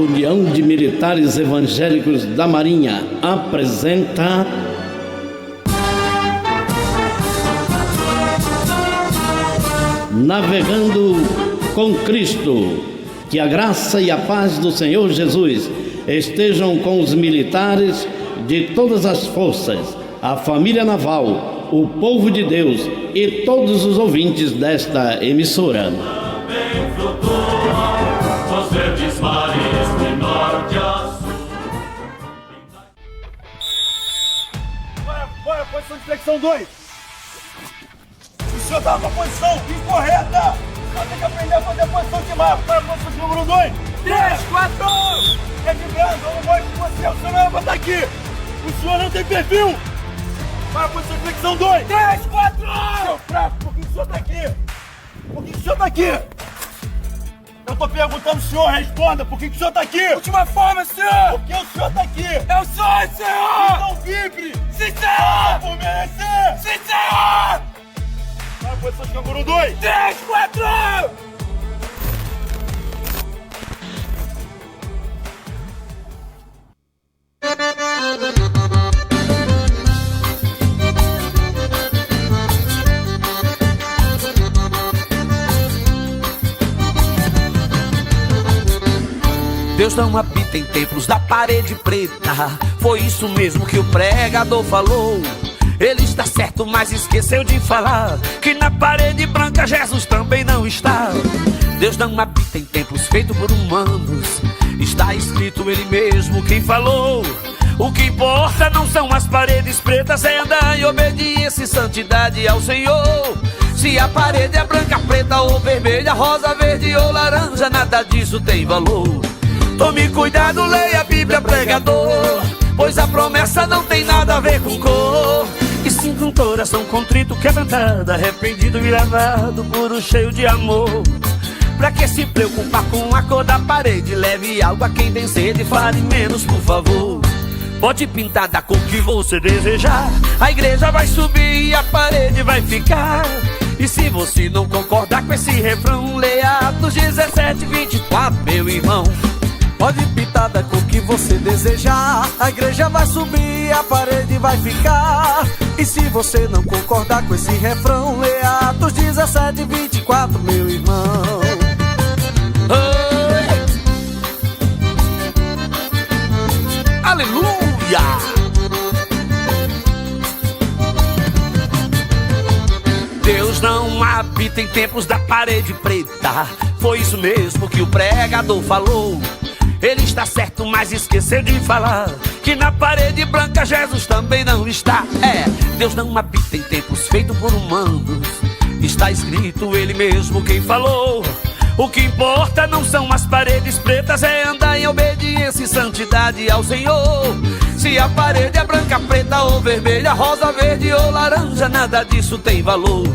União de Militares Evangélicos da Marinha apresenta Navegando com Cristo. Que a graça e a paz do Senhor Jesus estejam com os militares de todas as forças, a família naval, o povo de Deus e todos os ouvintes desta emissora. Bora, posição de flexão 2. O senhor tá com a posição incorreta. Só tem que aprender a fazer a posição de mapa. Para a posição de número 2. 3, 4. É vibrando, eu não gosto de você. O senhor não vai botar aqui. O senhor não tem perfil. Para a posição de flexão 2. 3, 4. Seu fraco, por que o senhor tá aqui? Por que o senhor tá aqui? Eu tô perguntando ao senhor, responda, por que o senhor tá aqui? Última forma, senhor! Por que o senhor tá aqui? Eu sou, senhor! Então vibre! Sim, senhor! Por merecer! Sim, senhor! Vai, posição de canguru 2! 3, 4! Deus não habita em templos da parede preta. Foi isso mesmo que o pregador falou. Ele está certo, mas esqueceu de falar que na parede branca Jesus também não está. Deus não habita em templos feitos por humanos. Está escrito ele mesmo quem falou. O que importa não são as paredes pretas, é andar em obediência e santidade ao Senhor. Se a parede é branca, preta ou vermelha, rosa, verde ou laranja, nada disso tem valor. Tome cuidado, leia a Bíblia, pregador, pois a promessa não tem nada a ver com cor. E sim com coração contrito, quebrantado, arrependido e lavado, puro, cheio de amor. Pra que se preocupar com a cor da parede? Leve algo a quem tem sede, fale menos, por favor. Pode pintar da cor que você desejar, a igreja vai subir e a parede vai ficar. E se você não concordar com esse refrão, leia Atos 17, 24, meu irmão. Pode pintar da cor que você desejar, a igreja vai subir, a parede vai ficar. E se você não concordar com esse refrão, leia Atos 17, 24, meu irmão. Oi. Aleluia! Deus não habita em templos da parede preta. Foi isso mesmo que o pregador falou. Ele está certo, mas esqueceu de falar que na parede branca Jesus também não está. Deus não habita em templos feitos por humanos. Está escrito ele mesmo quem falou. O que importa não são as paredes pretas, é andar em obediência e santidade ao Senhor. Se a parede é branca, preta ou vermelha, rosa, verde ou laranja, nada disso tem valor.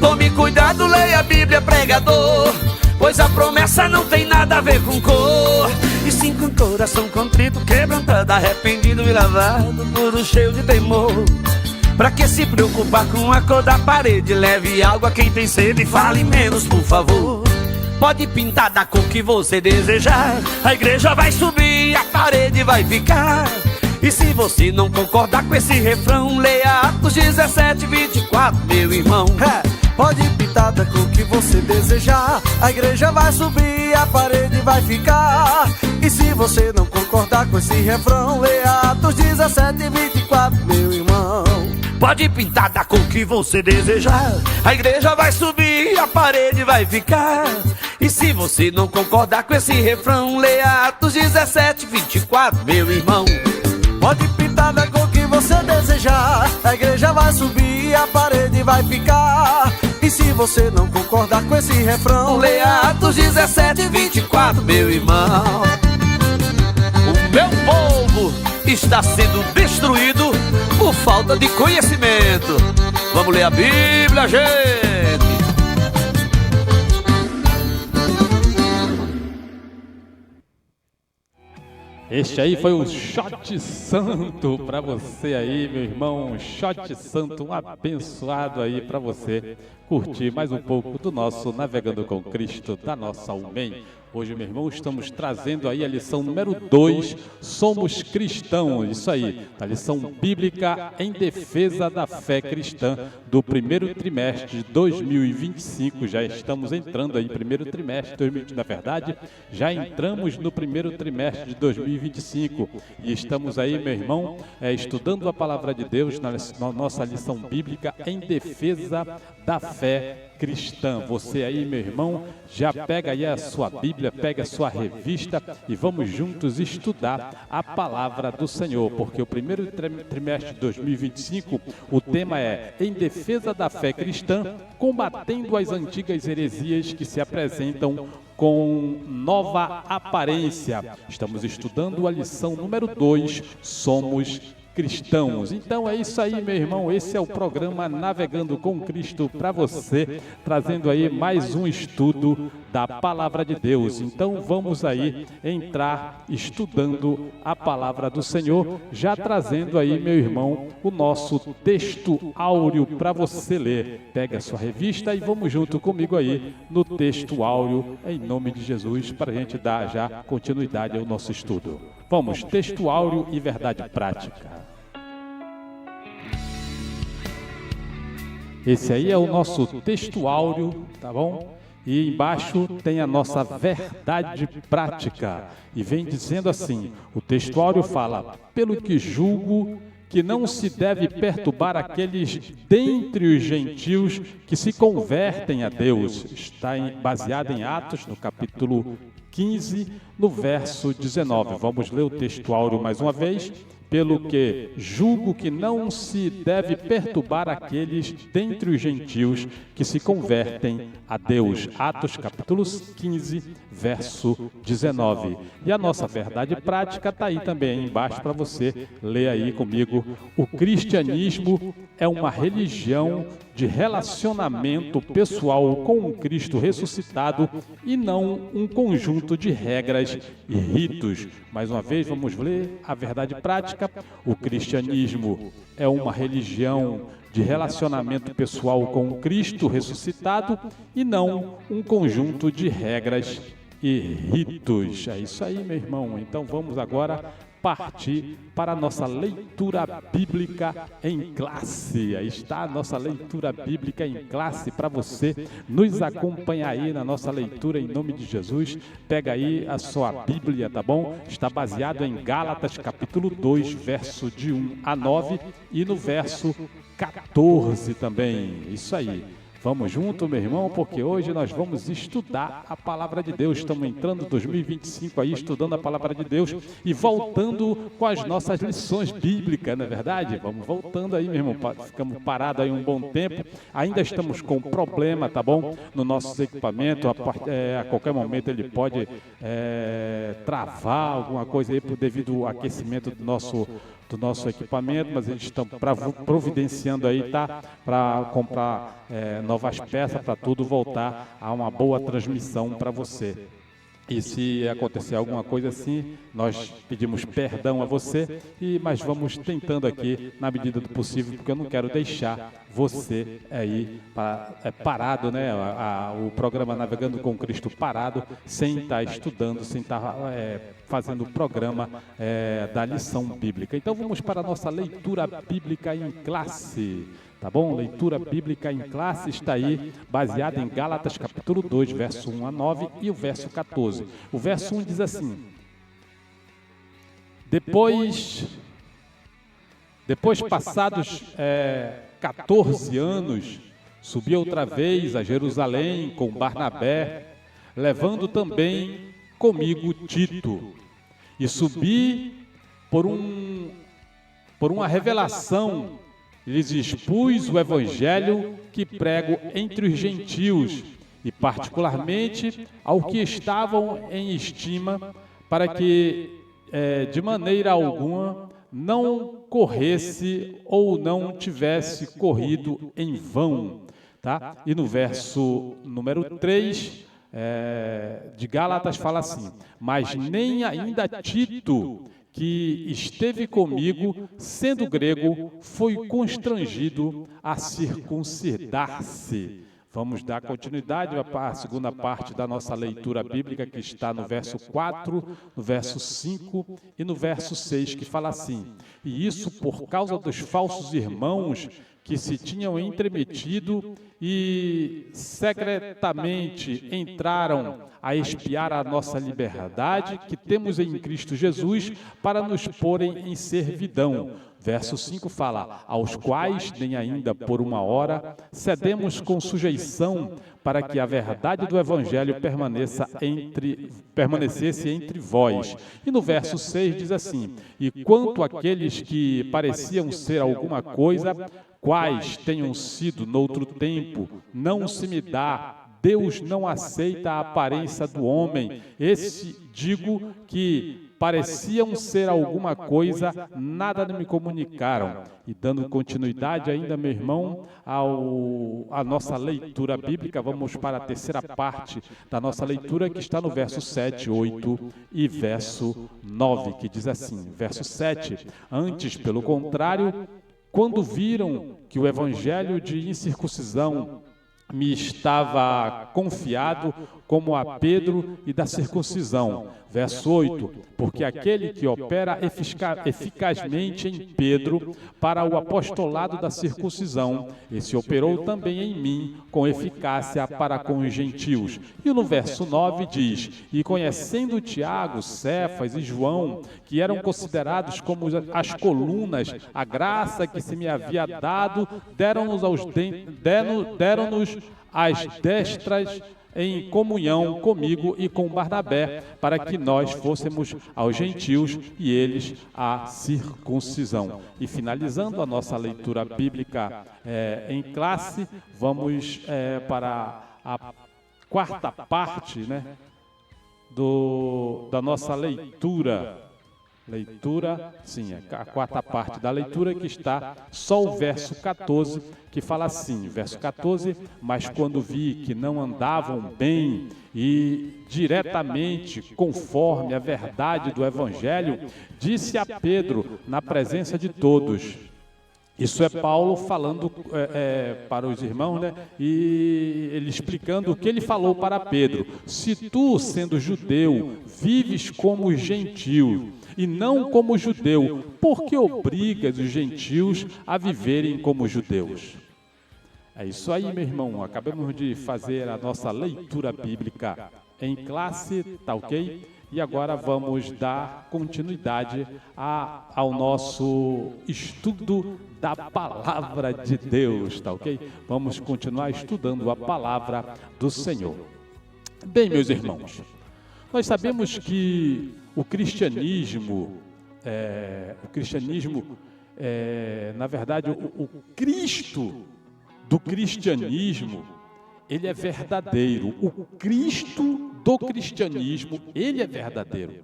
Tome cuidado, leia a Bíblia, pregador, pois a promessa não tem nada a ver com cor. E sim com coração contrito, quebrantado, arrependido e lavado, puro, cheio de temor. Pra que se preocupar com a cor da parede? Leve algo a quem tem sede e fale menos, por favor. Pode pintar da cor que você desejar, a igreja vai subir, a parede vai ficar. E se você não concordar com esse refrão, leia Atos 17, 24, meu irmão. Pode pintar da cor que você desejar, a igreja vai subir, a parede vai ficar. E se você não concordar com esse refrão, leia Atos 17, 24, meu irmão. Pode pintar da cor que você desejar, a igreja vai subir, a parede vai ficar. E se você não concordar com esse refrão, leia Atos 17, 24, meu irmão. Pode pintar da cor que você desejar, a igreja vai subir, a parede vai ficar. E se você não concordar com esse refrão, leia Atos 17, 24, meu irmão. O meu povo está sendo destruído por falta de conhecimento. Vamos ler a Bíblia, gente. Este aí foi o Shot Santo para você aí, meu irmão. Shot Santo, um abençoado aí para você curtir mais um pouco do nosso Navegando com Cristo, da nossa UMEM, Hoje, meu irmão, estamos trazendo aí a lição número 2, Somos Cristãos, isso aí, a lição bíblica em defesa da fé cristã do primeiro trimestre de 2025. Já estamos entrando aí no primeiro trimestre, na verdade, já entramos no primeiro trimestre de 2025 e estamos aí, meu irmão, estudando a palavra de Deus na nossa lição bíblica em defesa da fé cristã. Você aí, meu irmão, já pega aí a sua Bíblia, pega a sua revista e vamos juntos estudar a palavra do Senhor, porque o primeiro trimestre de 2025, o tema é em defesa da fé cristã, combatendo as antigas heresias que se apresentam com nova aparência. Estamos estudando a lição número 2, Somos Cristãos. Então é isso aí, meu irmão, esse é o programa Navegando com Cristo para você, trazendo aí mais um estudo da Palavra de Deus. Então vamos aí entrar estudando a Palavra do Senhor, já trazendo aí, meu irmão, o nosso texto áureo para você ler. Pega a sua revista e vamos junto comigo aí no texto áureo, em nome de Jesus, para a gente dar já continuidade ao nosso estudo. Vamos, texto áureo e verdade prática. Esse aí é o nosso texto áureo, tá bom? E embaixo tem a nossa verdade prática. E vem dizendo assim, o texto áureo fala, pelo que julgo que não se deve perturbar aqueles dentre os gentios que se convertem a Deus. Está baseado em Atos, no capítulo 15, no verso 19. Vamos ler o texto áureo mais uma vez. Pelo que julgo que não se deve perturbar aqueles dentre os gentios que se convertem a Deus. Atos capítulo 15, verso 19. E a nossa verdade prática está aí também embaixo para você ler aí comigo. O cristianismo é uma religião de relacionamento pessoal com o Cristo ressuscitado e não um conjunto de regras e ritos. Mais uma vez, vamos ler a verdade prática. O cristianismo é uma religião de relacionamento pessoal com o Cristo ressuscitado e não um conjunto de regras e ritos. É isso aí, meu irmão. Então vamos agora partir para a nossa leitura bíblica em classe. Aí está a nossa leitura bíblica em classe para você nos acompanhar aí na nossa leitura em nome de Jesus. Pega aí a sua Bíblia, tá bom? Está baseado em Gálatas capítulo 2, verso de 1 a 9 e no verso 14 também. Isso aí. Vamos junto, meu irmão, porque hoje nós vamos estudar a Palavra de Deus. Estamos entrando em 2025 aí, estudando a Palavra de Deus e voltando com as nossas lições bíblicas, não é verdade? Vamos voltando aí, meu irmão. Ficamos parados aí um bom tempo. Ainda estamos com problema, tá bom? No nosso equipamento, a qualquer momento ele pode travar alguma coisa aí devido ao aquecimento do nosso equipamento, mas eles estão providenciando aí, tá? Para comprar novas peças para tudo voltar a uma boa transmissão para você. E se acontecer alguma coisa assim, nós pedimos perdão a você, mas vamos tentando aqui na medida do possível, porque eu não quero deixar você aí parado, né? O programa Navegando com Cristo parado, sem estar estudando, sem estar fazendo o programa da lição bíblica. Então vamos para a nossa leitura bíblica em classe. Tá bom? Leitura bíblica em classe está aí, baseada em Gálatas capítulo 2, verso 1 a 9 e o verso 14. O verso 1 diz assim: Depois passados 14 anos, subi outra vez a Jerusalém com Barnabé, levando também comigo Tito. E subi por uma revelação, lhes expus o evangelho que prego entre os gentios, e particularmente ao que estavam em estima, para que de maneira alguma não corresse ou não tivesse corrido em vão. Tá? E no verso número 3 de Gálatas fala assim: mas nem ainda Tito, que esteve comigo, sendo grego, foi constrangido a circuncidar-se. Vamos dar continuidade à segunda parte da nossa leitura bíblica, que está no verso 4, no verso 5 e no verso 6, que fala assim: e isso por causa dos falsos irmãos que se tinham entremetido e secretamente entraram a espiar a nossa liberdade que temos em Cristo Jesus para nos porem em servidão. Verso 5 fala: aos quais, nem ainda por uma hora, cedemos com sujeição para que a verdade do Evangelho permanecesse entre vós. E no verso 6 diz assim: e quanto àqueles que pareciam ser alguma coisa, quais tenham sido noutro tempo, não se me dá. Deus não aceita a aparência do homem. Esse digo que pareciam ser alguma coisa, nada me comunicaram. E dando continuidade ainda, meu irmão, à nossa leitura bíblica, vamos para a terceira parte da nossa leitura, que está no verso 7, 8 e verso 9, que diz assim, verso 7, antes, pelo contrário, quando viram que o evangelho de incircuncisão me estava confiado como a Pedro e da circuncisão. Verso 8, porque aquele que opera eficazmente em Pedro para o apostolado da circuncisão, esse operou também em mim com eficácia para com os gentios. E no verso 9 diz, e conhecendo Tiago, Cefas e João, que eram considerados como as colunas, a graça que se me havia dado, deram-nos as destras em comunhão comigo e com Barnabé, para que nós fôssemos aos gentios e eles à circuncisão. E finalizando a nossa leitura bíblica em classe, vamos para a quarta parte, né, da nossa leitura. A quarta parte da leitura, que está só o verso 14, que fala assim, verso 14, mas quando vi que não andavam bem e diretamente conforme a verdade do Evangelho, disse a Pedro na presença de todos. Isso é Paulo falando para os irmãos, né? E ele explicando o que ele falou para Pedro. Se tu, sendo judeu, vives como gentil e não como judeu, por que obrigas os gentios a viverem como judeus? É isso aí, meu irmão. Acabamos de fazer a nossa leitura bíblica em classe, tá ok? E agora vamos dar continuidade ao nosso estudo da Palavra de Deus, tá ok? Vamos continuar estudando a Palavra do Senhor. Bem, meus irmãos, nós sabemos que o cristianismo, na verdade, o Cristo do cristianismo, ele é verdadeiro. O Cristo do cristianismo, ele é verdadeiro.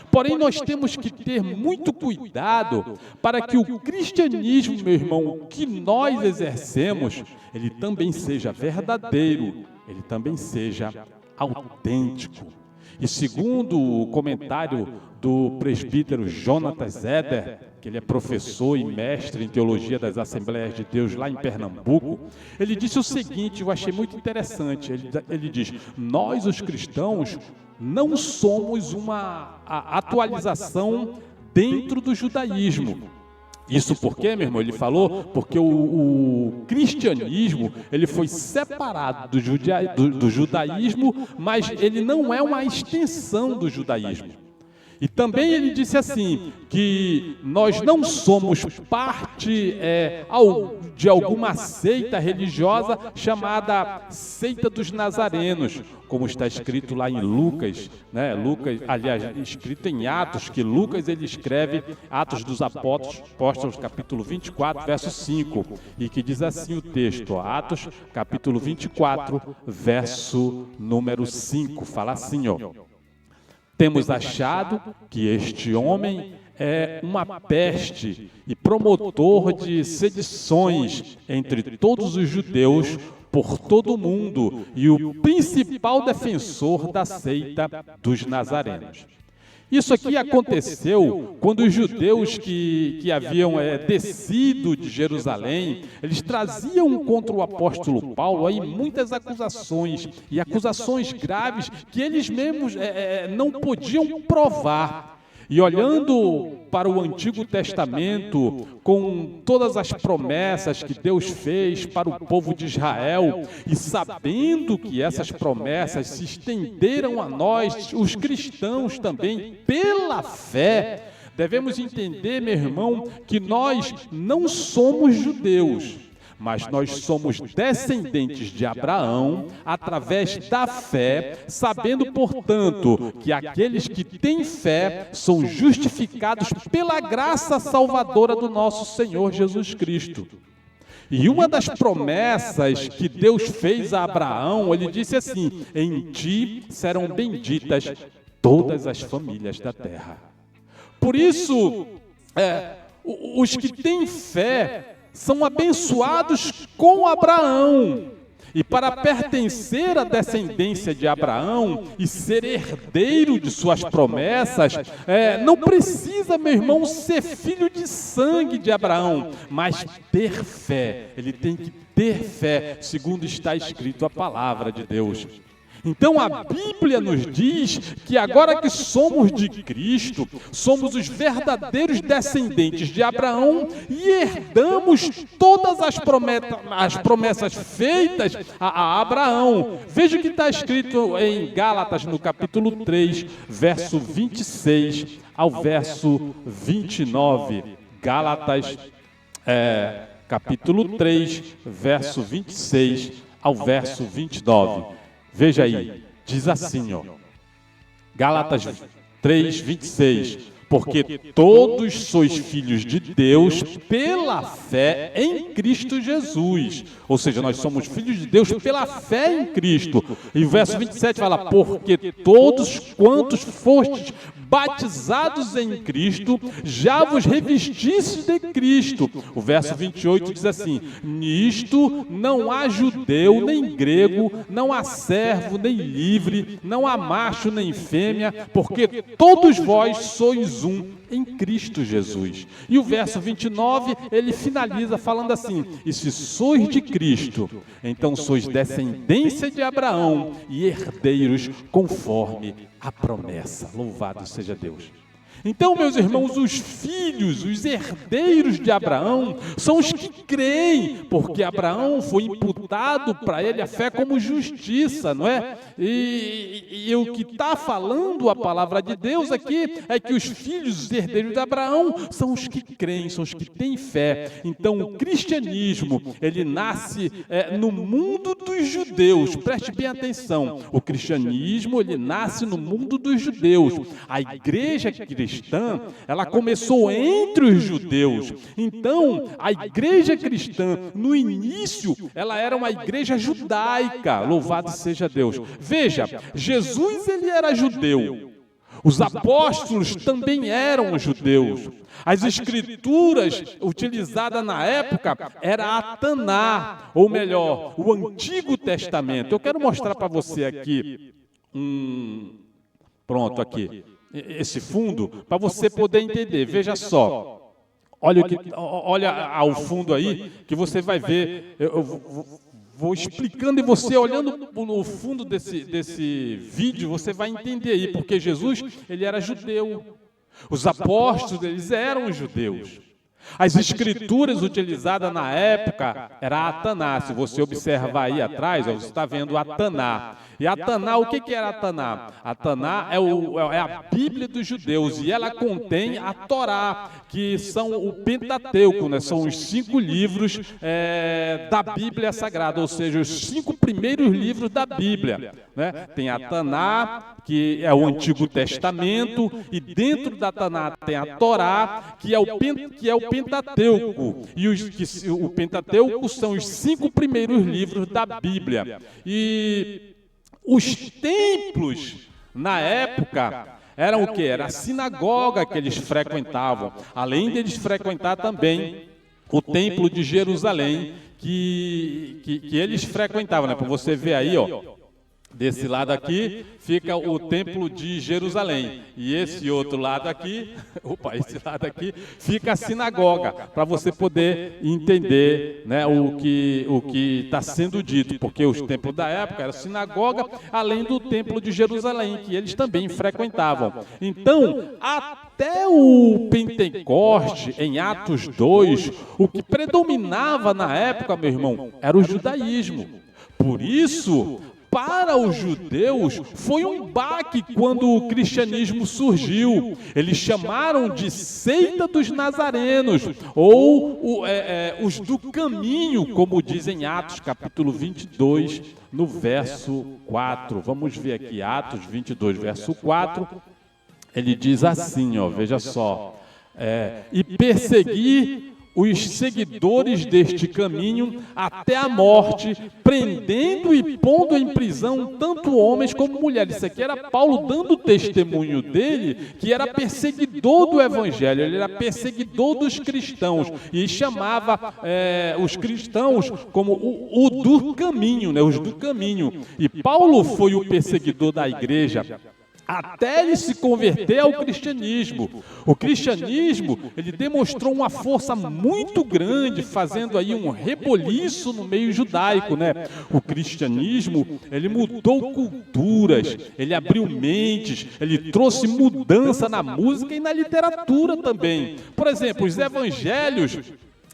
Porém, nós temos que ter muito cuidado para que o cristianismo, meu irmão, que nós exercemos, ele também seja verdadeiro, ele também seja autêntico. E segundo o comentário do presbítero Jonatas Eder, que ele é professor e mestre em teologia das Assembleias de Deus lá em Pernambuco, ele disse o seguinte, eu achei muito interessante, ele diz, nós os cristãos não somos uma atualização dentro do judaísmo. Isso porque, meu irmão, ele falou, porque o cristianismo, ele foi separado do judaísmo, mas ele não é uma extensão do judaísmo. E também ele disse assim, que nós não somos parte de alguma seita religiosa chamada Seita dos Nazarenos, como está escrito lá em Lucas, né? Lucas, aliás, escrito em Atos, que Lucas ele escreve, Atos dos Apóstolos, capítulo 24, verso 5, e que diz assim o texto, Atos, capítulo 24, verso número 5, fala assim, ó. Temos achado que este homem é uma peste e promotor de sedições entre todos os judeus por todo o mundo e o principal defensor da seita dos nazarenos. Isso aqui aconteceu quando os judeus que haviam descido de Jerusalém, eles traziam contra o apóstolo Paulo aí muitas acusações, e acusações graves que eles mesmos não podiam provar. E olhando para o Antigo Testamento, com todas as promessas que Deus fez para o povo de Israel, e sabendo que essas promessas se estenderam a nós, os cristãos também, pela fé, devemos entender, meu irmão, que nós não somos judeus, mas nós somos descendentes de Abraão através da fé, sabendo, portanto, que aqueles que têm fé são justificados pela graça salvadora do nosso Senhor Jesus Cristo. E uma das promessas que Deus fez a Abraão, ele disse assim: em ti serão benditas todas as famílias da terra. Por isso, os que têm fé são abençoados com Abraão. E para pertencer à descendência de Abraão e ser herdeiro de suas promessas, não precisa, meu irmão, ser filho de sangue de Abraão, mas ter fé. Ele tem que ter fé, segundo está escrito a palavra de Deus. Então a Bíblia nos diz que agora que somos de Cristo, somos os verdadeiros descendentes de Abraão e herdamos todas as promessas feitas a Abraão. Veja o que está escrito em Gálatas, no capítulo 3, verso 26 ao verso 29. Gálatas, capítulo 3, verso 26 ao verso 29. Veja aí, diz assim, Gálatas 3, 26, porque todos sois filhos de Deus pela fé em Cristo Jesus. Ou seja, nós somos filhos de Deus pela fé em Cristo. E o verso 27 fala, porque todos quantos fostes batizados em Cristo, já vos revestistes de Cristo. O verso 28 diz assim, nisto não há judeu nem grego, não há servo nem livre, não há macho nem fêmea, porque todos vós sois um em Cristo Jesus. E o verso 29, ele finaliza falando assim, e se sois de Cristo, então sois descendência de Abraão e herdeiros conforme a promessa. Louvado seja Deus. Então, meus irmãos, os filhos, os herdeiros de Abraão, são os que creem, porque Abraão foi imputado para ele a fé como justiça, não é? E o que está falando a palavra de Deus aqui é que os filhos, os herdeiros de Abraão, são os que creem, são os que têm fé. Então, o cristianismo, ele nasce no mundo dos judeus. Preste bem atenção. O cristianismo, ele nasce no mundo dos judeus. A igreja cristã, ela começou entre os judeus. Então, a igreja cristã, no início, ela era uma igreja judaica. Louvado seja Deus. Veja, Jesus, ele era judeu. Os apóstolos também eram judeus. As escrituras utilizadas na época era a Taná, ou melhor, o Antigo Testamento. Eu quero mostrar para você aqui pronto, aqui. Esse fundo, para você poder entender. Veja só, olha ao fundo aí, que você vai ver, eu vou explicando e você olhando no fundo desse vídeo, você vai entender aí, porque Jesus, ele era judeu, os apóstolos, eles eram judeus. As escrituras utilizadas na época era a Taná. Se você observar aí atrás, você está vendo a Taná. E a Taná, o que era a Taná? A Taná é a Bíblia dos judeus e ela contém a Torá, que são o Pentateuco, né? São os 5 livros da Bíblia Sagrada, ou seja, os 5 primeiros livros da Bíblia, né? Tem a Taná, que é o Antigo Testamento, e dentro da Taná tem a Torá, que é o Pentateuco. E o Pentateuco são os 5 primeiros livros da Bíblia. E os templos, na época, eram o quê? Era a sinagoga que eles frequentavam. Além de eles frequentar também o templo de Jerusalém, que eles frequentavam, né? Para você ver aí, Desse lado aqui fica o Templo de Jerusalém. E esse outro lado aqui, esse lado aqui fica a sinagoga, para você poder entender, né, o que está sendo dito. Porque os templos da época eram sinagoga, além do Templo de Jerusalém, que eles também frequentavam. Então, até o Pentecoste, em Atos 2, o que predominava na época, meu irmão, era o judaísmo. Por isso, para os judeus, foi um baque quando o cristianismo surgiu. Eles chamaram de seita dos nazarenos, ou os do caminho, como dizem Atos, capítulo 22, no verso 4. Vamos ver aqui, Atos 22, verso 4. Ele diz assim, ó, veja só. E perseguir os seguidores deste caminho até a morte, prendendo e pondo em prisão tanto homens como mulheres. Isso aqui era Paulo dando testemunho dele, que era perseguidor do evangelho, ele era perseguidor dos cristãos, e chamava os cristãos como o do caminho, né, os do caminho. E Paulo foi o perseguidor da igreja, até ele se converter ao cristianismo. O cristianismo, ele demonstrou uma força muito grande, fazendo aí um reboliço no meio judaico, né? O cristianismo, ele mudou culturas, ele abriu mentes, ele trouxe mudança na música e na literatura também. Por exemplo, os evangelhos,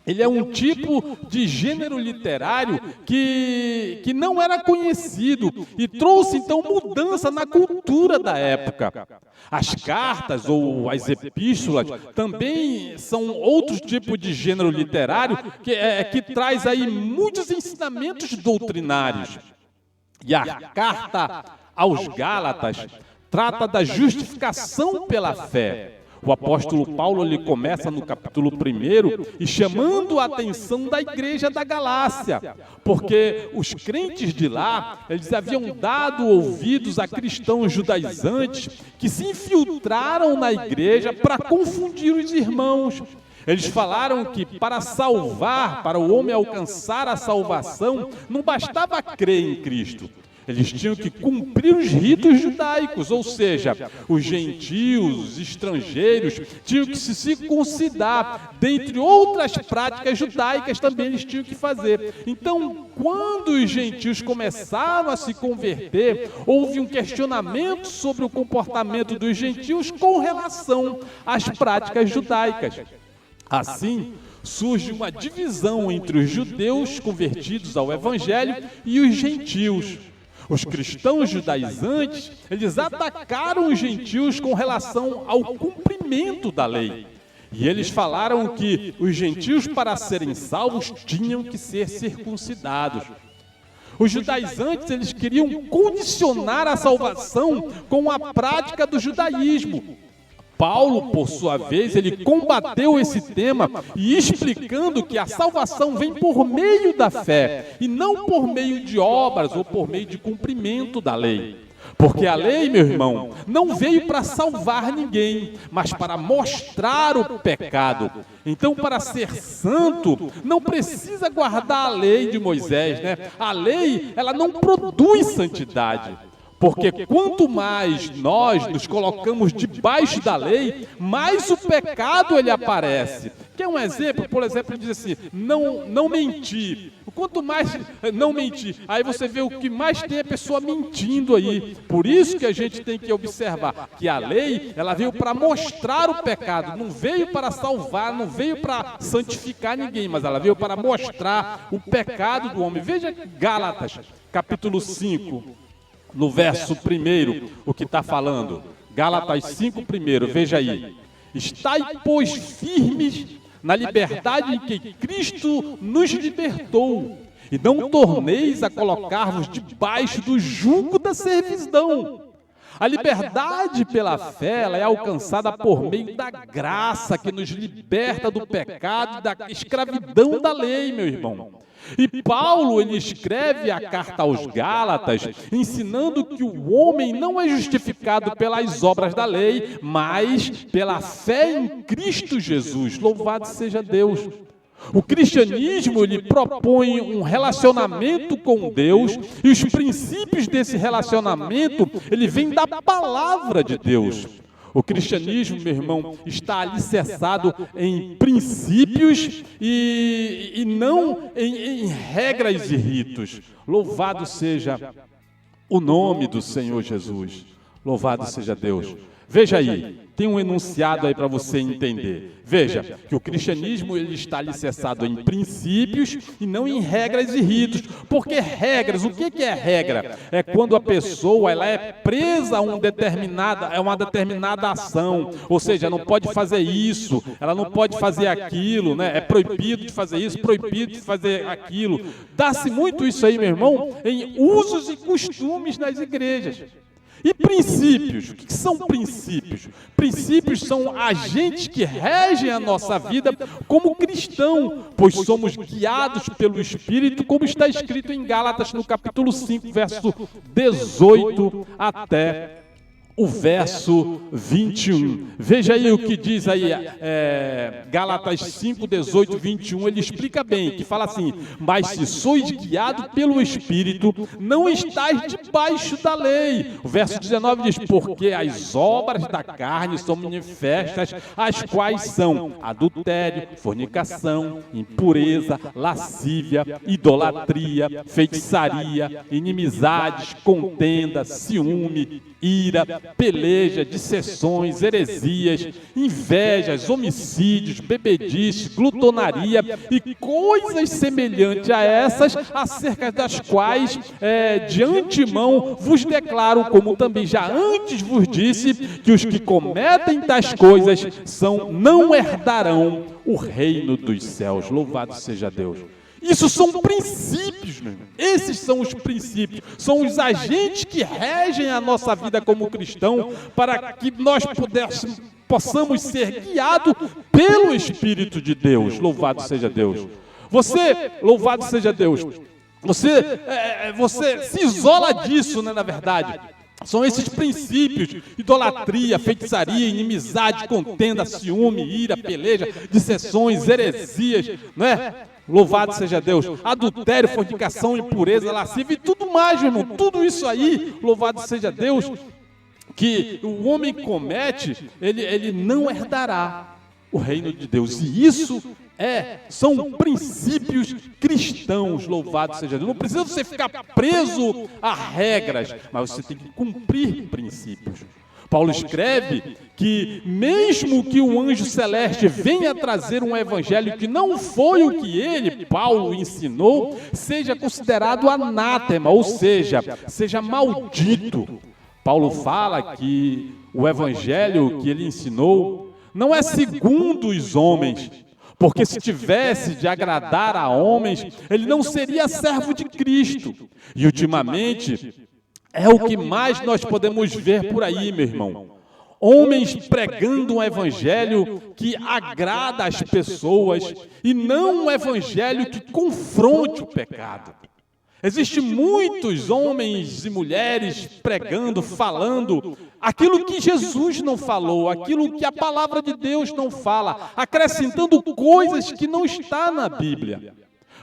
ele é um tipo de gênero literário que não era conhecido e trouxe, então, mudança na cultura da época. As cartas ou as epístolas também são outro tipo de gênero literário que traz aí muitos ensinamentos doutrinários. E a carta aos Gálatas trata da justificação pela fé. O apóstolo Paulo, ele começa no capítulo 1 e chamando a atenção da igreja da Galácia, porque os crentes de lá, eles haviam dado ouvidos a cristãos judaizantes que se infiltraram na igreja para confundir os irmãos. Eles falaram que para o homem alcançar a salvação, não bastava crer em Cristo. Eles tinham que cumprir os ritos judaicos, ou seja, os gentios, os estrangeiros, tinham que se circuncidar, dentre outras práticas judaicas também eles tinham que fazer. Então, quando os gentios começaram a se converter, houve um questionamento sobre o comportamento dos gentios com relação às práticas judaicas. Assim, surge uma divisão entre os judeus convertidos ao evangelho e os gentios. Os cristãos judaizantes, eles atacaram os gentios com relação ao cumprimento da lei. E eles falaram que os gentios, para serem salvos, tinham que ser circuncidados. Os judaizantes, eles queriam condicionar a salvação com a prática do judaísmo. Paulo, por sua vez, ele combateu esse tema e explicando que a salvação vem por meio da fé e não por meio de obras ou por meio de cumprimento da lei. Porque a lei, meu irmão, não veio para salvar ninguém, mas para mostrar o pecado. Então, para ser santo, não precisa guardar a lei de Moisés, né? A lei, ela não produz santidade. Porque quanto mais nós nos colocamos debaixo da lei, mais o pecado ele aparece. Quer um exemplo? Por exemplo, diz assim, não mentir. Quanto mais não mentir, aí você vê o que mais tem a pessoa mentindo aí. Por isso que a gente tem que observar que a lei, ela veio para mostrar o pecado, não veio para salvar, não veio para santificar ninguém, mas ela veio para mostrar o pecado do homem. Veja Gálatas, capítulo 5. No verso 1, o que está falando? Gálatas 5, 1, veja aí. Estai, pois, firmes na liberdade em que Cristo nos libertou, e não torneis a colocar-vos debaixo do jugo da servidão. A liberdade pela fé, ela é alcançada por meio da graça que nos liberta do pecado e da escravidão da lei, meu irmão. E Paulo, ele escreve a carta aos Gálatas, ensinando que o homem não é justificado pelas obras da lei, mas pela fé em Cristo Jesus. Louvado seja Deus! O cristianismo, ele propõe um relacionamento com Deus, e os princípios desse relacionamento, ele vem da palavra de Deus. O cristianismo, meu irmão, está alicerçado em princípios e não em regras e ritos. Louvado seja o nome do Senhor Jesus. Louvado seja Deus. Veja aí, tem um enunciado aí para você entender. Veja que o cristianismo, ele está alicerçado em princípios e não em regras e ritos. Porque regras, o que é regra? É quando a pessoa ela é presa a uma determinada ação. Ou seja, não pode fazer isso, ela não pode fazer aquilo, né? É proibido de fazer isso, proibido de fazer aquilo. Dá-se muito isso aí, meu irmão, em usos e costumes nas igrejas. E princípios? O que são princípios? Princípios são agentes que regem a nossa vida como cristão, pois somos guiados pelo Espírito, como está escrito em Gálatas, no capítulo 5, verso 18 até o verso 21. Veja aí o que diz aí, Gálatas 5, 18, 21, ele explica bem, que fala assim: mas se sois guiados pelo Espírito, não estáis debaixo da lei. O verso 19 diz: porque as obras da carne são manifestas, as quais são adultério, fornicação, impureza, lascívia, idolatria, feitiçaria, inimizades, contenda, ciúme, ira, peleja, dissensões, heresias, invejas, homicídios, bebedices, glutonaria e coisas semelhantes a essas, acerca das quais de antemão vos declaro, como também já antes vos disse, que os que cometem tais coisas não herdarão o reino dos céus. Louvado seja Deus. Isso são princípios, meu irmão. Esses são os princípios, são os agentes que regem a nossa vida como cristão, para que nós possamos ser guiados pelo Espírito de Deus. Louvado seja Deus. Louvado seja Deus. Você se isola disso, né, na verdade. São esses princípios: idolatria, feitiçaria, inimizade, contenda, ciúme, ira, peleja, dissensões, heresias, não é? Louvado seja Deus. Adultério, fornicação, impureza, lascívia e tudo mais, meu irmão. Tudo isso aí, louvado seja Deus, que o homem comete, ele não herdará o reino de Deus. E isso são princípios cristãos, louvado seja Deus. Não precisa você ficar preso a regras, mas você tem que cumprir princípios. Paulo escreve que mesmo que o anjo celeste venha trazer um evangelho que não foi o que ele, Paulo, ensinou, seja considerado anátema, ou seja maldito. Paulo fala que o evangelho que ele ensinou não é segundo os homens, porque se tivesse de agradar a homens, ele não seria servo de Cristo. E ultimamente é o que mais nós podemos ver por aí, meu irmão. Homens pregando um evangelho que agrada as pessoas e não um evangelho que confronte o pecado. Existem muitos homens e mulheres pregando, falando aquilo que Jesus não falou, aquilo que a palavra de Deus não fala, acrescentando coisas que não está na Bíblia.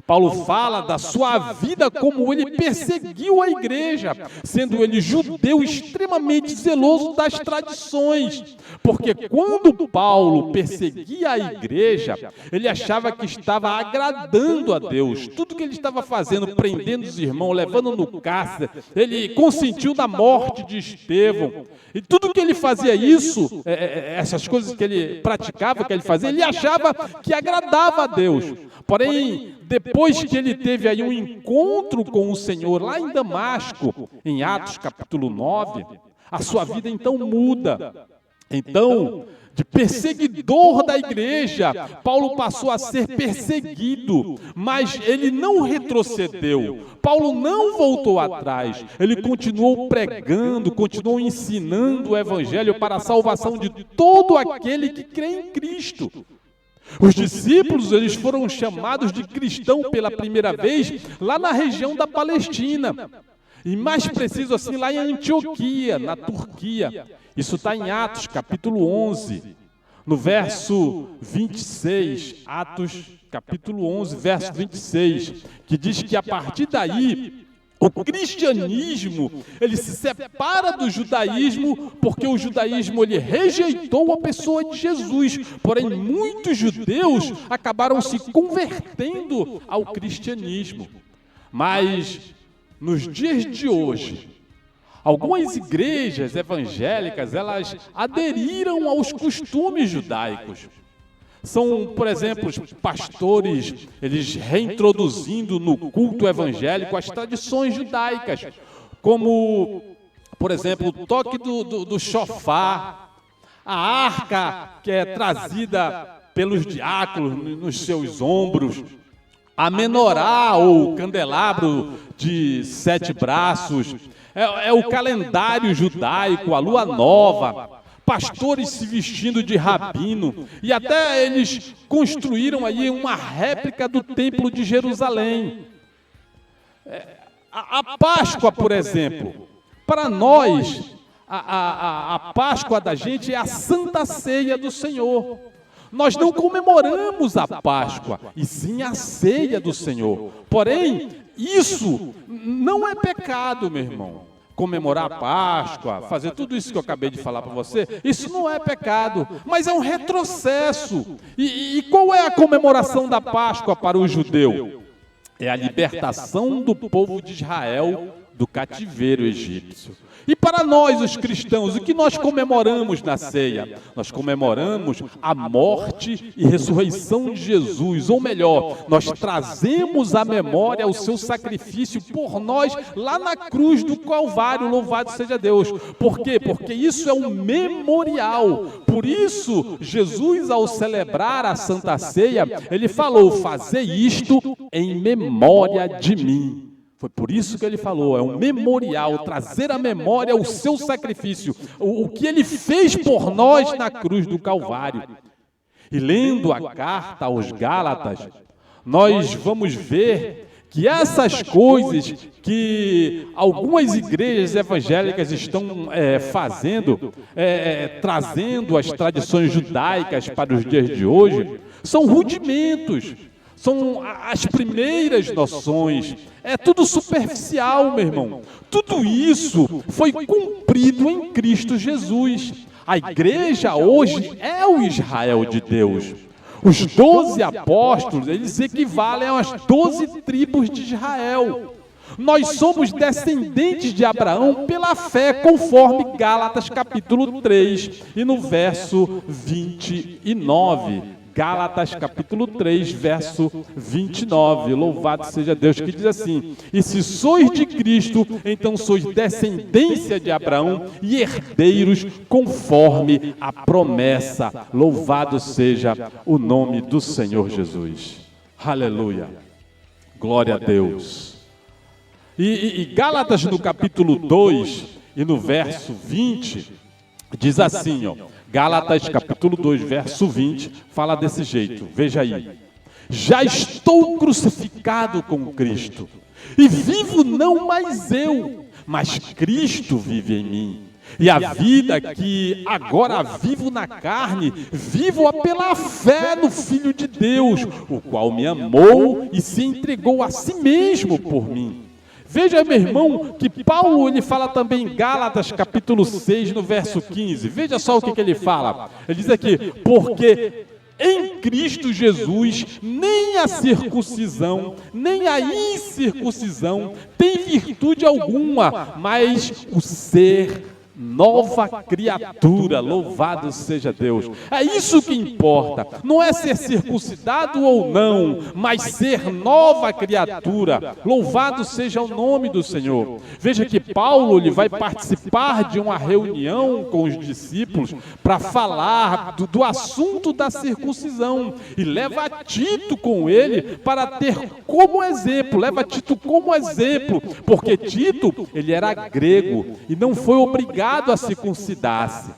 Paulo fala da sua vida como ele perseguiu a igreja, sendo ele judeu extremamente zeloso das tradições. Porque quando Paulo perseguia a igreja, ele achava que estava agradando a Deus. Tudo que ele estava fazendo, prendendo os irmãos, levando no cárcere, ele consentiu na morte de Estevão. E tudo que ele fazia isso, essas coisas que ele praticava, que ele fazia, ele achava que agradava a Deus. Porém, depois que ele teve aí um encontro com o Senhor lá em Damasco, em Atos capítulo 9, a sua vida então muda. Então, de perseguidor da igreja, Paulo passou a ser perseguido, mas ele não retrocedeu. Paulo não voltou atrás, ele continuou pregando, continuou ensinando o evangelho para a salvação de todo aquele que crê em Cristo. Os discípulos, eles foram chamados de cristão pela primeira vez lá na região da Palestina. E mais preciso assim, lá em Antioquia, na Turquia. Isso está em Atos, capítulo 11. no verso 26, Atos capítulo 11, verso 26, que diz que a partir daí o cristianismo, ele se separa do judaísmo, porque o judaísmo ele rejeitou a pessoa de Jesus. Porém, muitos judeus acabaram se convertendo ao cristianismo. Mas, nos dias de hoje, algumas igrejas evangélicas, elas aderiram aos costumes judaicos. São, por exemplo, os pastores, eles reintroduzindo no culto evangélico as tradições judaicas, como, por exemplo, o toque do shofar, a arca que é trazida pelos diáconos nos seus ombros, a menorá ou candelabro de 7 braços, é o calendário judaico, a lua nova, pastores se vestindo de rabino, e até eles construíram aí uma réplica do Templo de Jerusalém. A Páscoa, por exemplo, para nós, a Páscoa da gente é a Santa Ceia do Senhor. Nós não comemoramos a Páscoa, e sim a ceia do Senhor. Porém, isso não é pecado, meu irmão. Comemorar a Páscoa, fazer tudo isso que eu acabei de falar para você, isso não é pecado, mas é um retrocesso. E qual é a comemoração da Páscoa para o judeu? É a libertação do povo de Israel do cativeiro egípcio. E para nós, os cristãos, o que nós comemoramos na ceia? Nós comemoramos a morte e ressurreição de Jesus, ou melhor, nós trazemos à memória o seu sacrifício por nós lá na cruz do Calvário, louvado seja Deus. Por quê? Porque isso é um memorial. Por isso, Jesus, ao celebrar a Santa Ceia, ele falou: "Fazei isto em memória de mim". Foi por isso que ele falou, é um memorial, trazer à memória o seu sacrifício, o que ele fez por nós na cruz do Calvário. E lendo a carta aos Gálatas, nós vamos ver que essas coisas que algumas igrejas evangélicas estão fazendo, trazendo as tradições judaicas para os dias de hoje, são rudimentos. São as primeiras noções. É tudo superficial, meu irmão. Tudo isso foi cumprido em Cristo Jesus. A igreja hoje é o Israel de Deus. Os 12 apóstolos, eles equivalem às 12 tribos de Israel. Nós somos descendentes de Abraão pela fé, conforme Gálatas capítulo 3 e no verso 29. Gálatas capítulo 3, verso 29. Louvado seja Deus, que diz assim: "E se sois de Cristo, então sois descendência de Abraão e herdeiros conforme a promessa." Louvado seja o nome do Senhor Jesus. Aleluia. Glória a Deus. E Gálatas no capítulo 2 e no verso 20, diz assim, ó. Gálatas capítulo 2, verso 20, fala desse jeito, veja aí. "Já estou crucificado com Cristo, e vivo não mais eu, mas Cristo vive em mim. E a vida que agora vivo na carne, vivo-a pela fé no Filho de Deus, o qual me amou e se entregou a si mesmo por mim." Veja, meu irmão, que Paulo ele fala também em Gálatas capítulo 6, no verso 15. Veja só o que ele fala. Ele diz aqui: "Porque em Cristo Jesus nem a circuncisão, nem a incircuncisão tem virtude alguma, mas o ser nova criatura." Louvado seja Deus. É isso que importa. Não é ser circuncidado ou não, mas ser nova criatura. Louvado seja o nome do Senhor. Veja que Paulo ele vai participar de uma reunião com os discípulos para falar do assunto da circuncisão. E leva Tito com ele para ter como exemplo. Leva Tito como exemplo. Porque Tito, ele era grego e não foi obrigado a circuncidar-se.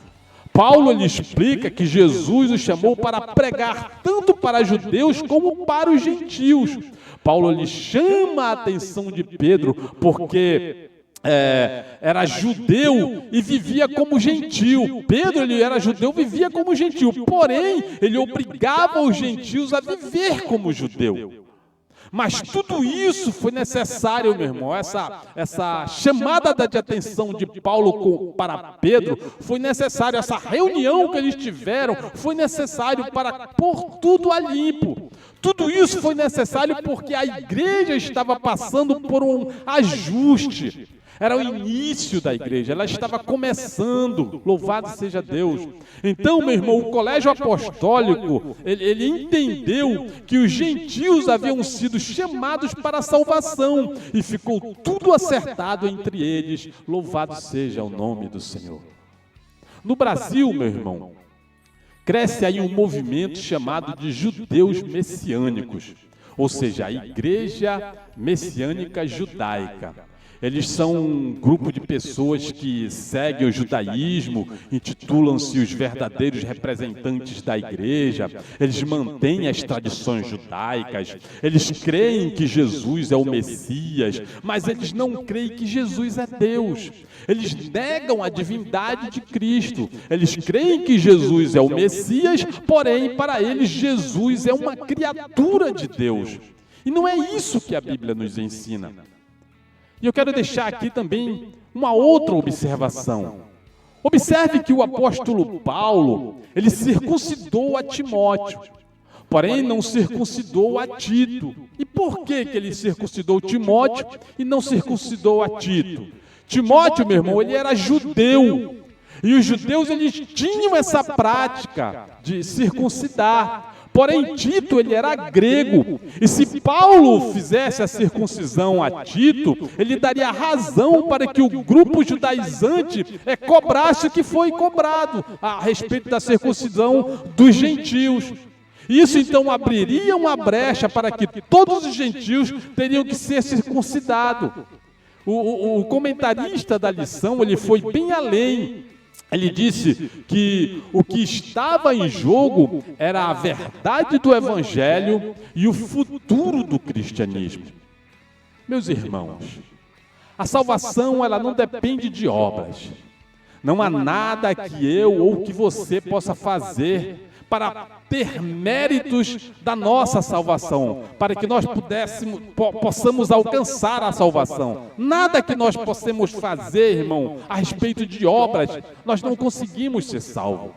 Paulo lhe explica que Jesus o chamou para pregar tanto para judeus como para os gentios. Paulo lhe chama a atenção de Pedro, porque era judeu e vivia como gentil. Pedro, ele era judeu e vivia como gentil. Porém, ele obrigava os gentios a viver como judeu. Mas tudo isso foi necessário, meu irmão. Essa chamada de atenção de Paulo para Pedro foi necessário. Essa reunião que eles tiveram foi necessário para pôr tudo a limpo. Tudo isso foi necessário porque a igreja estava passando por um ajuste. Era o início da igreja, ela estava começando, louvado seja Deus. Então, meu irmão, o colégio apostólico, ele entendeu que os gentios haviam sido chamados para a salvação e ficou tudo acertado entre eles, louvado seja o nome do Senhor. No Brasil, meu irmão, cresce aí um movimento chamado de judeus messiânicos, ou seja, a igreja messiânica judaica. Eles são um grupo de pessoas que seguem o judaísmo, intitulam-se os verdadeiros representantes da igreja, eles mantêm as tradições judaicas, eles creem que Jesus é o Messias, mas eles não creem que Jesus é Deus. Eles negam a divindade de Cristo, eles creem que Jesus é o Messias, porém, para eles, Jesus é uma criatura de Deus. E não é isso que a Bíblia nos ensina. E eu quero deixar aqui também uma outra observação. Observe que o apóstolo Paulo, ele circuncidou a Timóteo, porém não circuncidou a Tito. E por que ele circuncidou Timóteo e não circuncidou a Tito? Timóteo, meu irmão, ele era judeu. E os judeus, eles tinham essa prática de circuncidar. Porém, Tito, ele era grego, e se Paulo fizesse a circuncisão a Tito, ele daria razão para que o grupo judaizante cobrasse o que foi cobrado a respeito da circuncisão dos gentios. Isso, então, abriria uma brecha para que todos os gentios teriam que ser circuncidados. O comentarista da lição, ele foi bem além. Ele disse que o que estava em jogo era a verdade do Evangelho e o futuro do cristianismo. Meus irmãos, a salvação ela não depende de obras. Não há nada que eu ou que você possa fazer para ter méritos da nossa salvação, para que nós possamos alcançar a salvação. Nada que nós possamos fazer, irmão, a respeito de obras, nós não conseguimos ser salvos.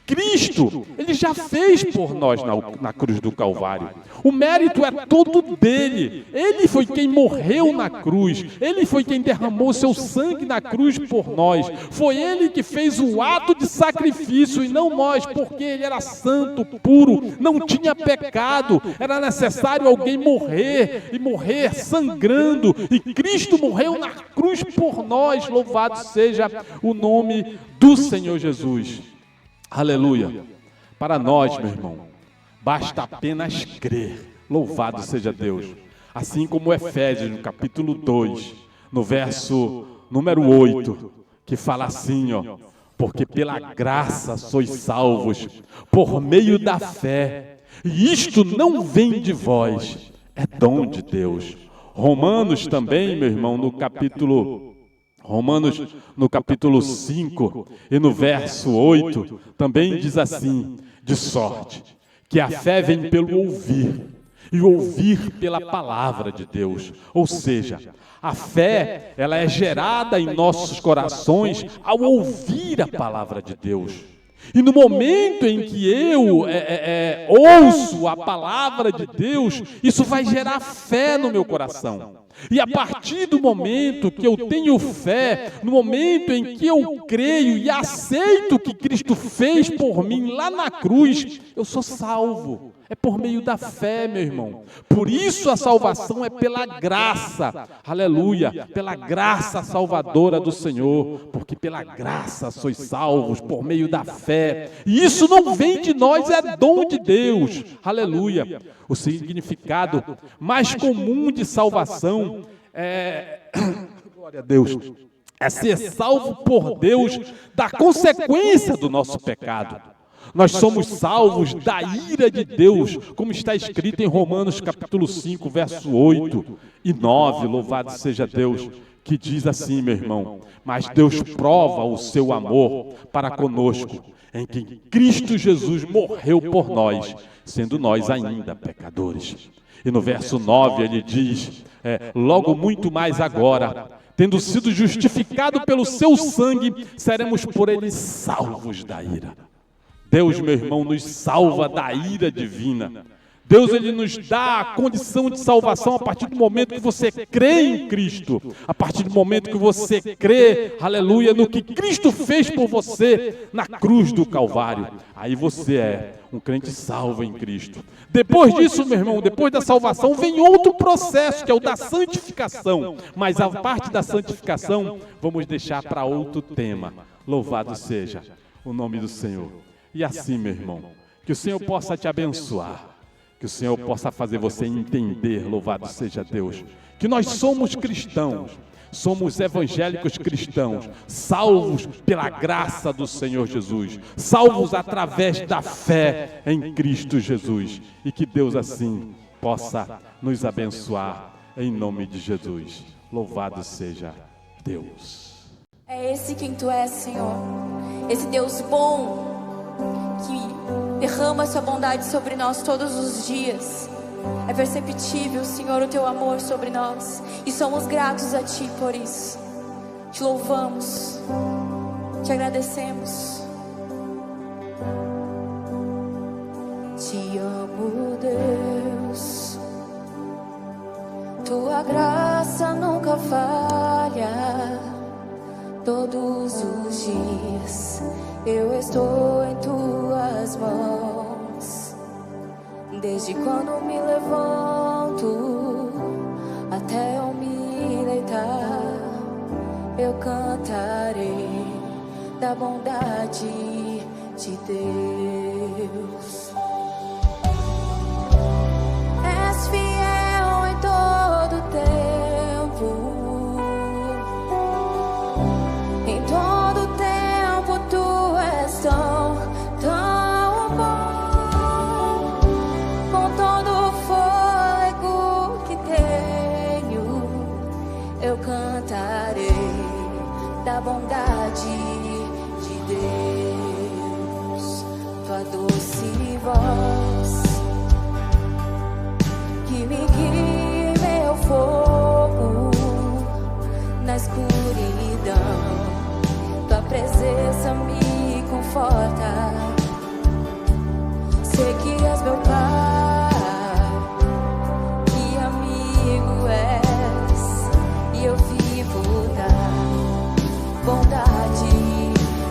Cristo, ele já fez por nós na cruz do Calvário. O mérito é todo dele. Ele foi quem morreu na cruz. Ele foi quem derramou seu sangue na cruz por nós. Foi ele que fez o ato de sacrifício e não nós, porque ele era santo, puro, não tinha pecado. Era necessário alguém morrer e morrer sangrando. E Cristo morreu na cruz por nós. Louvado seja o nome do Senhor Jesus. Aleluia. Para nós, meu irmão, basta apenas crer. Louvado seja Deus. Assim como Efésios, no capítulo 2, no verso número 8, que fala assim, ó: porque pela graça sois salvos, por meio da fé, e isto não vem de vós, é dom de Deus. Romanos também, meu irmão, no capítulo 5 e no verso 8, também diz assim: de sorte que a fé vem pelo ouvir, e ouvir pela palavra de Deus. Ou seja, a fé, ela é gerada em nossos corações ao ouvir a palavra de Deus. E no momento em que eu ouço a palavra de Deus, isso vai gerar fé no meu coração. E a partir do momento que eu tenho fé, no momento em que eu creio e aceito o que Cristo fez por mim lá na cruz, eu sou salvo. É por meio da fé, meu irmão. Por isso a salvação é pela graça. Aleluia. Pela graça salvadora do Senhor. Porque pela graça sois salvos por meio da fé. E isso não vem de nós, é dom de Deus. Aleluia. O significado mais comum de salvação glória a Deus, é ser salvo por Deus da consequência do nosso pecado. Nós somos salvos da ira de Deus, como está escrito em Romanos capítulo 5, verso 8 e 9, louvado seja Deus, que diz assim, meu irmão: mas Deus prova o seu amor para conosco, em que Cristo Jesus morreu por nós, sendo nós ainda pecadores. E no verso 9 ele diz, logo muito mais agora, tendo sido justificado pelo seu sangue, seremos por ele salvos da ira. Deus, meu irmão, nos salva da ira divina. Deus, ele nos dá a condição de salvação a partir do momento que você crê em Cristo, a partir do momento que você crê, aleluia, no que Cristo fez por você na cruz do Calvário. Aí você é um crente salvo em Cristo. Depois disso, meu irmão, depois da salvação, vem outro processo, que é o da santificação. Mas a parte da santificação, vamos deixar para outro tema. Louvado seja o nome do Senhor. E assim, meu irmão, que o Senhor possa te abençoar. Que o Senhor possa fazer você entender, louvado seja Deus, que nós somos cristãos, somos evangélicos cristãos, salvos pela graça do Senhor Jesus, salvos através da fé em Cristo Jesus, e que Deus assim possa nos abençoar em nome de Jesus. Louvado seja Deus. É esse quem Tu és, Senhor, esse Deus bom, que derrama sua bondade sobre nós todos os dias. É perceptível, Senhor, o Teu amor sobre nós, e somos gratos a Ti por isso. Te louvamos, te agradecemos. Te amo, Deus, Tua graça nunca falha. Todos os dias eu estou em Tuas mãos. Desde quando me levanto até eu me deitar, eu cantarei da bondade de Deus. És fiel em todo tempo. Em todo tempo Tu és tão bom. Com todo o fôlego que tenho, eu cantarei da bondade de Deus. Tua doce voz que me guia em meu fogo na escuridão. Tua presença me conforta. Sei que és meu Pai, que amigo és, e eu vivo da bondade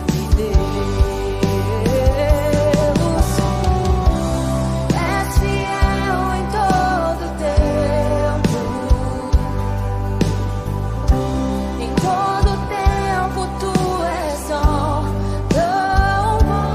de Deus. És fiel em todo tempo. Em todo tempo Tu és tão bom.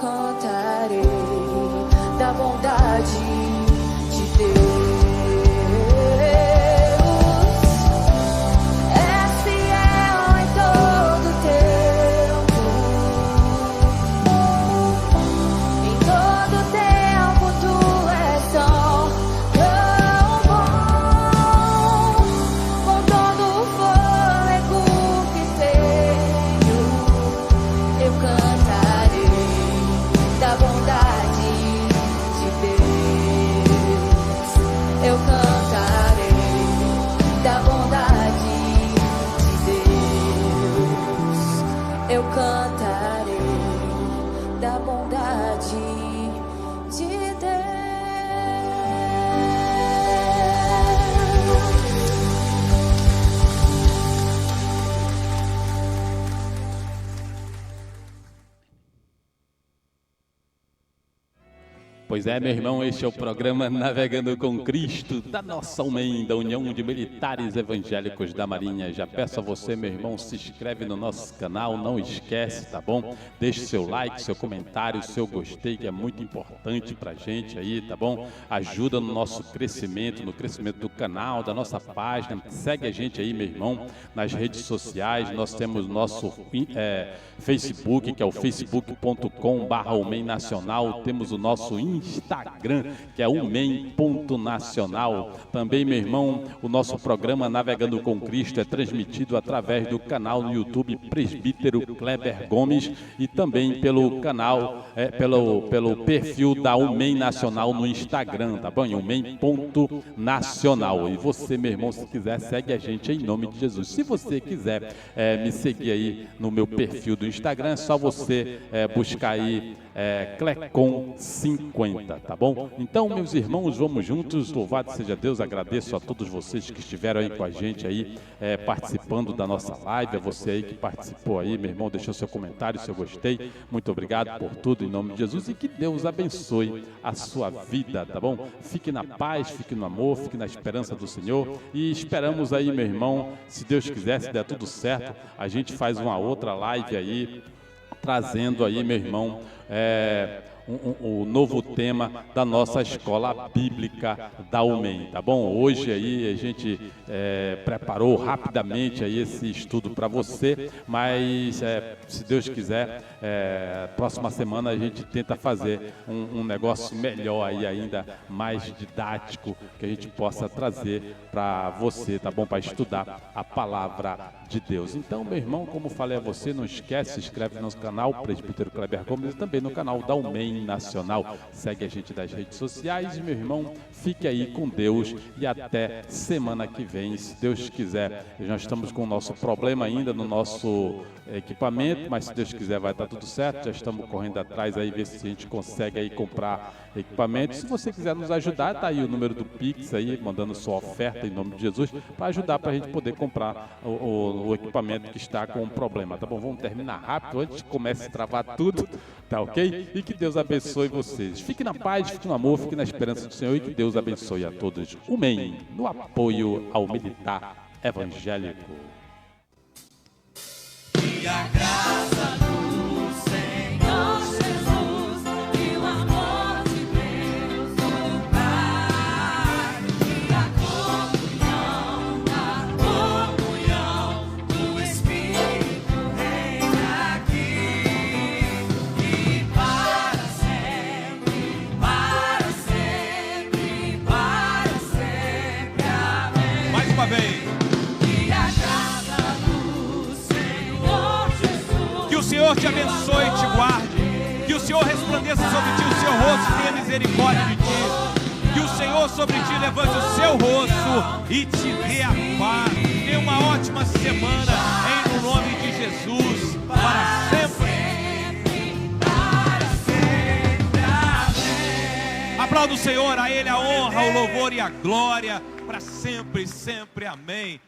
cantarei da bondade de Deus. Eu cantarei da bondade de Deus. Pois é, meu irmão, este é o programa Navegando com Cristo, da nossa UMEM, da União de Militares Evangélicos da Marinha. Já peço a você, meu irmão, se inscreve no nosso canal, não esquece, tá bom? Deixe seu like, seu comentário, seu gostei, que é muito importante pra gente aí, tá bom? Ajuda no nosso crescimento, no crescimento do canal, da nossa página. Segue a gente aí, meu irmão, nas redes sociais. Nós temos nosso Facebook, que é o facebook.com/UMEM Nacional. Temos o nosso Instagram, que é UMEM.nacional. Também, meu irmão, o nosso programa Navegando com Cristo é transmitido através do canal no YouTube Presbítero Kleber Gomes e também pelo canal, pelo perfil da UMEM Nacional no Instagram, tá bom? UMEM.nacional. E você, meu irmão, se quiser, segue a gente em nome de Jesus. Se você quiser me seguir aí no meu perfil do Instagram, é só você buscar aí Clecon 50, tá bom? Então, meus irmãos, vamos juntos, louvado seja Deus. Agradeço a todos vocês que estiveram aí com a gente aí, participando da nossa live, a você aí que participou aí, meu irmão, deixou seu comentário, seu gostei, muito obrigado por tudo, em nome de Jesus, e que Deus abençoe a sua vida, tá bom? Fique na paz, fique no amor, fique na esperança do Senhor, e esperamos aí, meu irmão, se Deus quiser, se der tudo certo, a gente faz uma outra live aí, trazendo aí, meu irmão, o novo tema da nossa escola bíblica da UMEM, tá bom? Hoje aí a gente preparou rapidamente aí esse estudo para você, mas se Deus quiser, próxima semana a gente tenta fazer um negócio melhor aí, ainda mais didático, que a gente possa trazer para você, tá bom? Para estudar a palavra de Deus. Então, meu irmão, como falei a você, não esquece, se inscreve no nosso canal Presbítero Kleber Gomes e também no canal da UMEM Nacional. Segue a gente nas redes sociais, meu irmão, fique aí com Deus e até semana que vem, se Deus quiser. Já estamos com o nosso problema ainda no nosso equipamento, mas se Deus quiser vai estar tudo certo. Já estamos correndo atrás aí, ver se a gente consegue aí comprar equipamento. Se você quiser nos ajudar, tá aí o número do Pix aí, mandando sua oferta em nome de Jesus, para ajudar para a gente poder comprar o equipamento que está com um problema, tá bom? Vamos terminar rápido antes que comece a travar tudo, tá ok? E que Deus abençoe vocês. Fique na paz, fique no amor, fique na esperança do Senhor e que Deus abençoe a todos. UMEM, no apoio ao militar evangélico. E a graça do Senhor Jesus e o amor de Deus o Pai e a comunhão do Espírito reina aqui e para sempre, para sempre, para sempre. Amém. Mais uma vez. Que o Senhor te abençoe e te guarde. Que o Senhor resplandeça sobre ti o seu rosto e tenha misericórdia de ti. Que o Senhor sobre ti levante o seu rosto e te dê a paz. Tenha uma ótima semana em nome de Jesus. Para sempre. Aplauda o Senhor, a Ele a honra, o louvor e a glória. Para sempre, sempre. Amém.